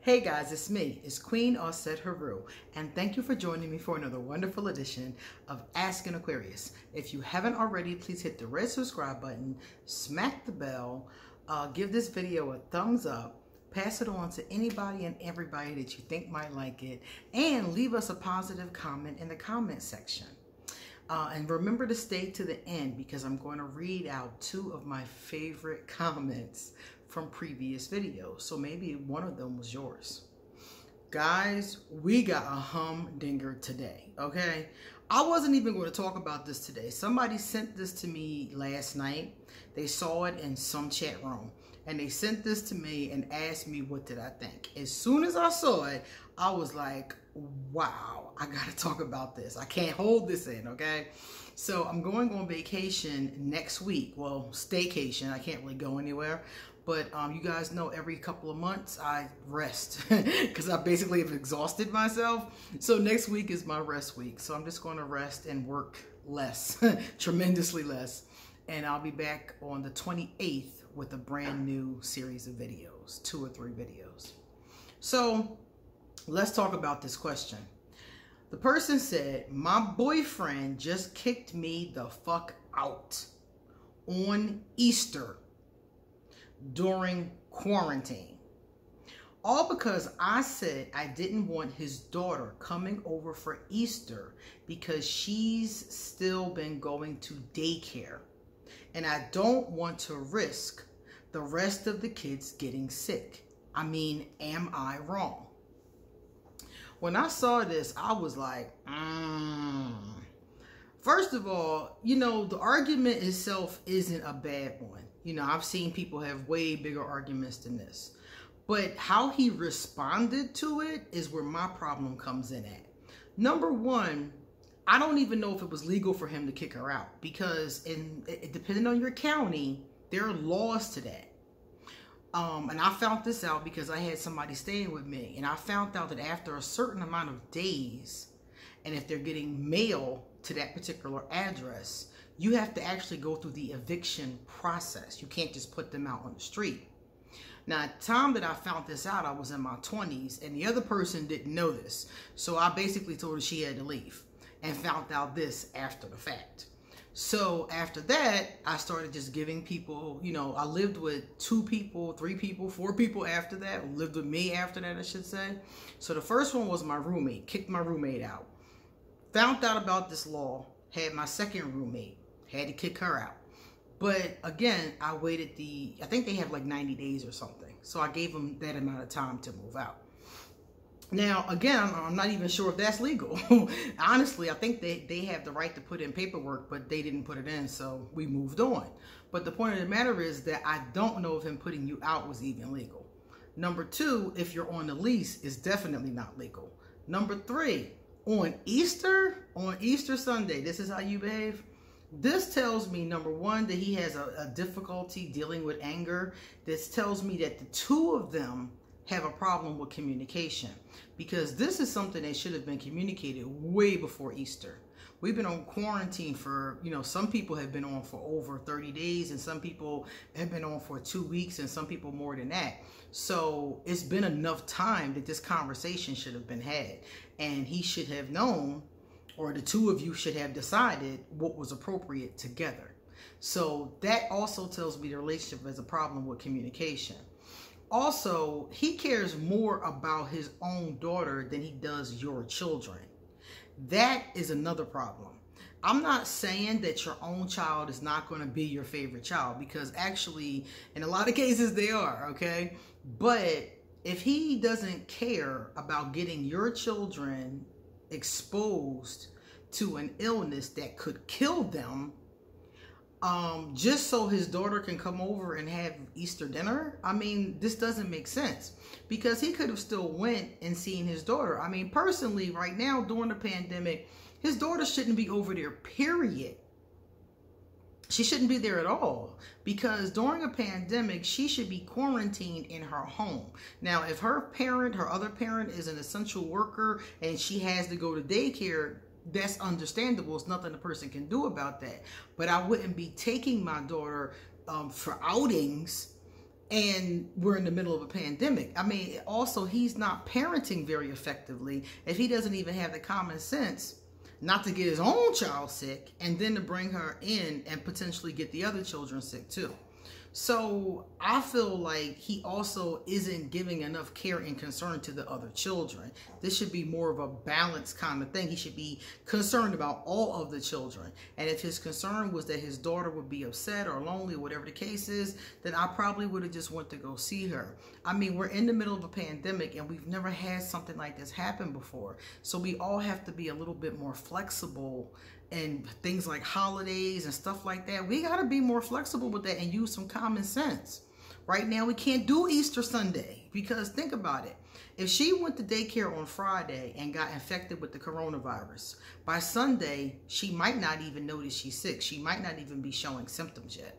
Hey guys, it's me. It's Queen Offset Haru, and thank you for joining me for another wonderful edition of Ask an Aquarius. If you haven't already, please hit the red subscribe button, smack the bell, give this video a thumbs up, pass it on to anybody and everybody that you think might like it, and leave us a positive comment in the comment section. And remember to stay to the end because I'm going to read out 2 of my favorite comments from previous videos. So maybe one of them was yours. Guys, we got a humdinger today, okay? I wasn't even going to talk about this today. Somebody sent this to me last night. They saw it in some chat room. And they sent this to me and asked me what did I think. As soon as I saw it, I was like, wow, I got to talk about this. I can't hold this in, okay? So I'm going on vacation next week. Well, staycation. I can't really go anywhere. But you guys know every couple of months I rest because I basically have exhausted myself. So next week is my rest week. So I'm just going to rest and work less, tremendously less. And I'll be back on the 28th with a brand new series of videos, 2 or 3 videos. So let's talk about this question. The person said, my boyfriend just kicked me the fuck out on Easter during quarantine. All because I said I didn't want his daughter coming over for Easter because she's still been going to daycare. And I don't want to risk the rest of the kids getting sick. I mean, am I wrong? When I saw this, I was like, First of all, you know, the argument itself isn't a bad one. You know, I've seen people have way bigger arguments than this. But how he responded to it is where my problem comes in at. Number one, I don't even know if it was legal for him to kick her out because depending on your county, there are laws to that. And I found this out because I had somebody staying with me, and I found out that after a certain amount of days, and if they're getting mail to that particular address, you have to actually go through the eviction process. You can't just put them out on the street. Now, at the time that I found this out, I was in my 20s, and the other person didn't know this. So I basically told her she had to leave and found out this after the fact. So after that, I started just giving people, you know, I lived with 2 people, 3 people, 4 people after that, lived with me after that, I should say. So the first one was my roommate, kicked my roommate out. Found out about this law, had my second roommate, had to kick her out. But again, I waited I think they have like 90 days or something. So I gave them that amount of time to move out. Now, again, I'm not even sure if that's legal. Honestly, I think they have the right to put in paperwork, but they didn't put it in, so we moved on. But the point of the matter is that I don't know if him putting you out was even legal. Number 2, if you're on the lease, it's definitely not legal. Number 3, on Easter Sunday, this is how you behave? This tells me, number 1, that he has a difficulty dealing with anger. This tells me that the 2 of them have a problem with communication, because this is something that should have been communicated way before Easter. We've been on quarantine for, you know, some people have been on for over 30 days and some people have been on for 2 weeks and some people more than that. So it's been enough time that this conversation should have been had, and he should have known, or the 2 of you should have decided what was appropriate together. So that also tells me the relationship has a problem with communication. Also, he cares more about his own daughter than he does your children. That is another problem. I'm not saying that your own child is not going to be your favorite child, because actually, in a lot of cases, they are, okay? But if he doesn't care about getting your children exposed to an illness that could kill them, just so his daughter can come over and have Easter dinner, I mean, this doesn't make sense, because he could have still went and seen his daughter. I mean, personally, right now during the pandemic, his daughter shouldn't be over there, period. She shouldn't be there at all, because during a pandemic, she should be quarantined in her home. Now, if her other parent is an essential worker and she has to go to daycare, that's understandable. There's nothing the person can do about that. But I wouldn't be taking my daughter for outings And we're in the middle of a pandemic. I mean, also, he's not parenting very effectively if he doesn't even have the common sense not to get his own child sick and then to bring her in and potentially get the other children sick too. So I feel like he also isn't giving enough care and concern to the other children. This should be more of a balanced kind of thing. He should be concerned about all of the children. And if his concern was that his daughter would be upset or lonely or whatever the case is, then I probably would have just went to go see her. I mean, we're in the middle of a pandemic and we've never had something like this happen before. So we all have to be a little bit more flexible. And things like holidays and stuff like that, we got to be more flexible with that and use some common sense. Right now, we can't do Easter Sunday because think about it. If she went to daycare on Friday and got infected with the coronavirus, by Sunday, she might not even notice she's sick. She might not even be showing symptoms yet.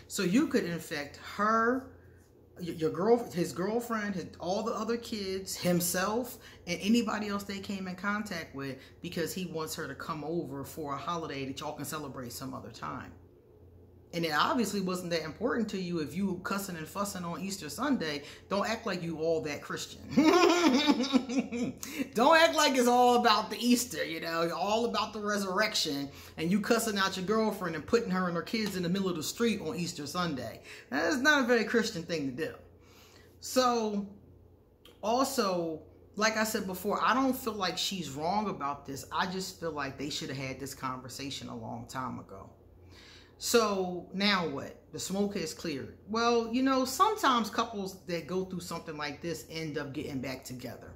So you could infect her, his girlfriend, all the other kids, himself, and anybody else they came in contact with because he wants her to come over for a holiday that y'all can celebrate some other time. And it obviously wasn't that important to you if you cussing and fussing on Easter Sunday. Don't act like you all that Christian. Don't act like it's all about the Easter, you know, all about the resurrection, and you cussing out your girlfriend and putting her and her kids in the middle of the street on Easter Sunday. That is not a very Christian thing to do. So, also, like I said before, I don't feel like she's wrong about this. I just feel like they should have had this conversation a long time ago. So now what? The smoke has cleared. Well, you know, sometimes couples that go through something like this end up getting back together,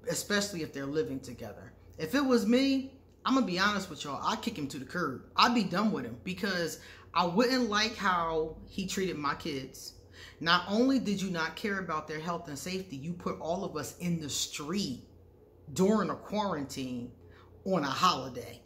especially if they're living together. If it was me, I'm going to be honest with y'all, I'd kick him to the curb. I'd be done with him because I wouldn't like how he treated my kids. Not only did you not care about their health and safety, you put all of us in the street during a quarantine on a holiday.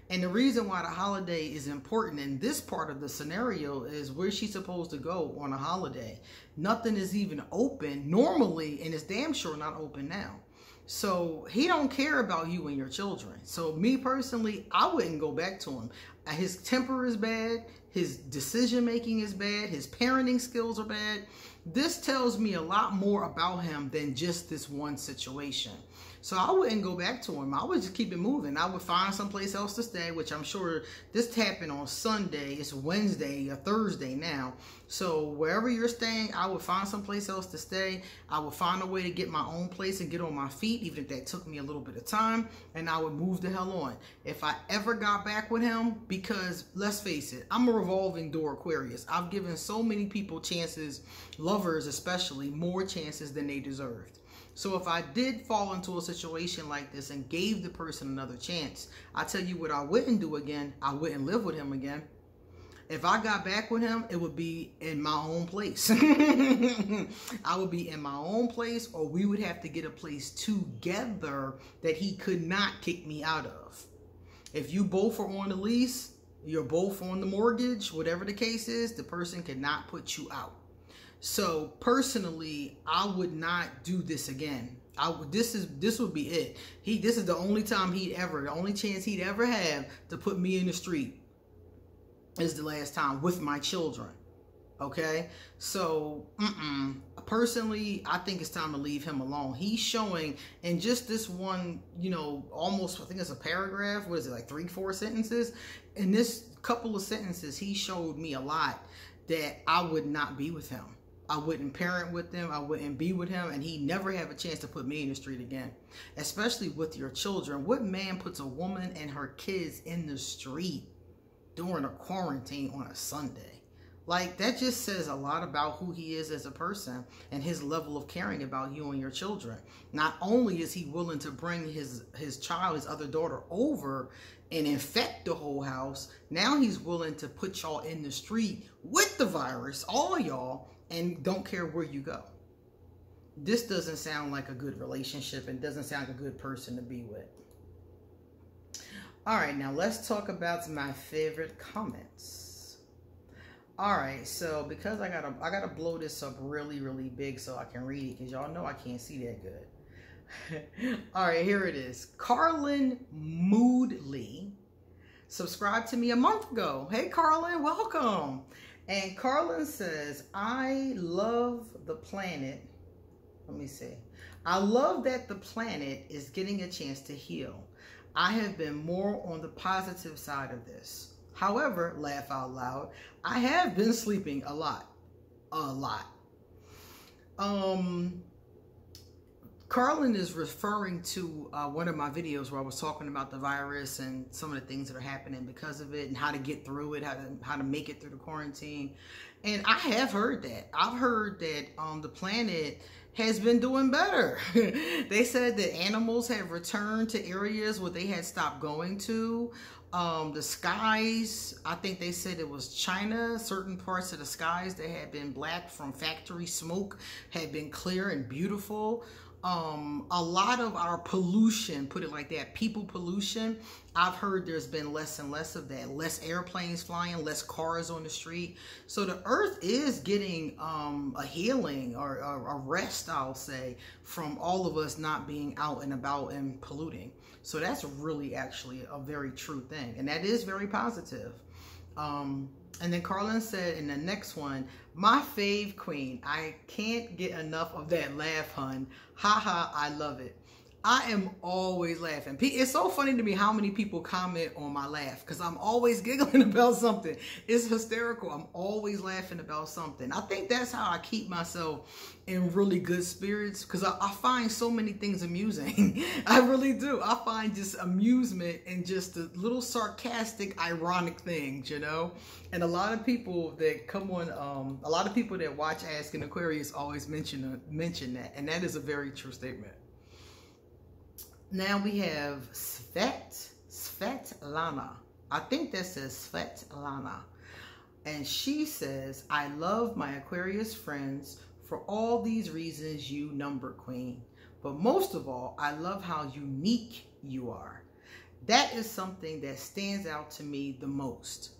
And the reason why the holiday is important in this part of the scenario is where's she supposed to go on a holiday? Nothing is even open normally, and it's damn sure not open now. So he don't care about you and your children. So me personally, I wouldn't go back to him. His temper is bad. His decision making is bad. His parenting skills are bad. This tells me a lot more about him than just this one situation. So I wouldn't go back to him. I would just keep it moving. I would find someplace else to stay, which I'm sure this happened on Sunday. It's Wednesday or Thursday now. So wherever you're staying, I would find someplace else to stay. I would find a way to get my own place and get on my feet, even if that took me a little bit of time, and I would move the hell on. If I ever got back with him, because let's face it, I'm a revolving door Aquarius. I've given so many people chances, lovers especially, more chances than they deserved. So if I did fall into a situation like this and gave the person another chance, I tell you what I wouldn't do again. I wouldn't live with him again. If I got back with him, it would be in my own place. I would be in my own place, or we would have to get a place together that he could not kick me out of. If you both are on the lease, you're both on the mortgage, whatever the case is, the person could not put you out. So personally, I would not do this again. This would be it. This is the only time the only chance he'd ever have to put me in the street is the last time with my children. Okay? So, personally, I think it's time to leave him alone. He's showing in just this one, you know, almost, I think it's a paragraph. What is it, like 3-4 sentences? In this couple of sentences, he showed me a lot that I would not be with him. I wouldn't parent with him. I wouldn't be with him. And he'd never have a chance to put me in the street again. Especially with your children. What man puts a woman and her kids in the street during a quarantine on a Sunday? Like, that just says a lot about who he is as a person and his level of caring about you and your children. Not only is he willing to bring his child, his other daughter, over and infect the whole house, now he's willing to put y'all in the street with the virus, all y'all, and don't care where you go. This doesn't sound like a good relationship and doesn't sound like a good person to be with. All right, now let's talk about my favorite comments. All right, so because I gotta blow this up really, really big so I can read it, because y'all know I can't see that good. All right, here it is. Carlin Moodley subscribed to me a month ago. Hey, Carlin, welcome. And Carlin says, I love the planet. Let me see. I love that the planet is getting a chance to heal. I have been more on the positive side of this. However, laugh out loud, I have been sleeping a lot. A lot. Carlin is referring to one of my videos where I was talking about the virus and some of the things that are happening because of it and how to get through it, how to make it through the quarantine. And I have heard that. I've heard that the planet has been doing better. They said that animals have returned to areas where they had stopped going to. The skies, I think they said it was China, certain parts of the skies that had been black from factory smoke had been clear and beautiful. A lot of our pollution, put it like that, people pollution, I've heard there's been less and less of that. Less airplanes flying, less cars on the street. So the earth is getting a healing or a rest, I'll say, from all of us not being out and about and polluting. So that's really actually a very true thing. And that is very positive. And then Carlin said in the next one, my fave queen. I can't get enough of that laugh, hun. Haha, I love it. I am always laughing. It's so funny to me how many people comment on my laugh because I'm always giggling about something. It's hysterical. I'm always laughing about something. I think that's how I keep myself in really good spirits because I find so many things amusing. I really do. I find just amusement in just the little sarcastic, ironic things, you know? And a lot of people that come on, a lot of people that watch Asking Aquarius always mention that. And that is a very true statement. Now we have Svetlana. I think that says Svetlana. And she says, I love my Aquarius friends for all these reasons, you number queen. But most of all, I love how unique you are. That is something that stands out to me the most.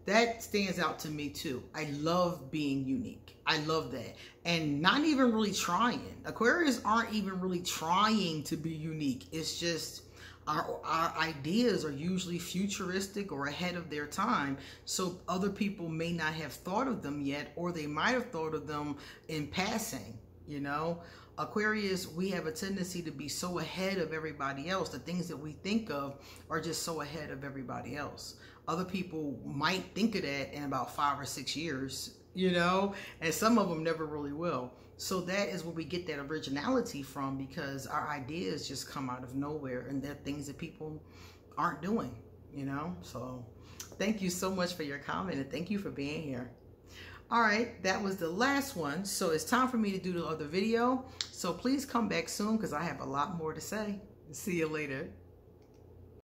That stands out to me too. I love being unique. I love that. And not even really trying. Aquarius aren't even really trying to be unique. It's just our ideas are usually futuristic or ahead of their time. So other people may not have thought of them yet, or they might have thought of them in passing, you know? Aquarius, we have a tendency to be so ahead of everybody else. The things that we think of are just so ahead of everybody else. Other people might think of that in about 5 or 6 years, you know, and some of them never really will. So that is where we get that originality from, because our ideas just come out of nowhere and they're things that people aren't doing, you know. So thank you so much for your comment and thank you for being here. All right, that was the last one. So it's time for me to do the other video. So please come back soon because I have a lot more to say. See you later.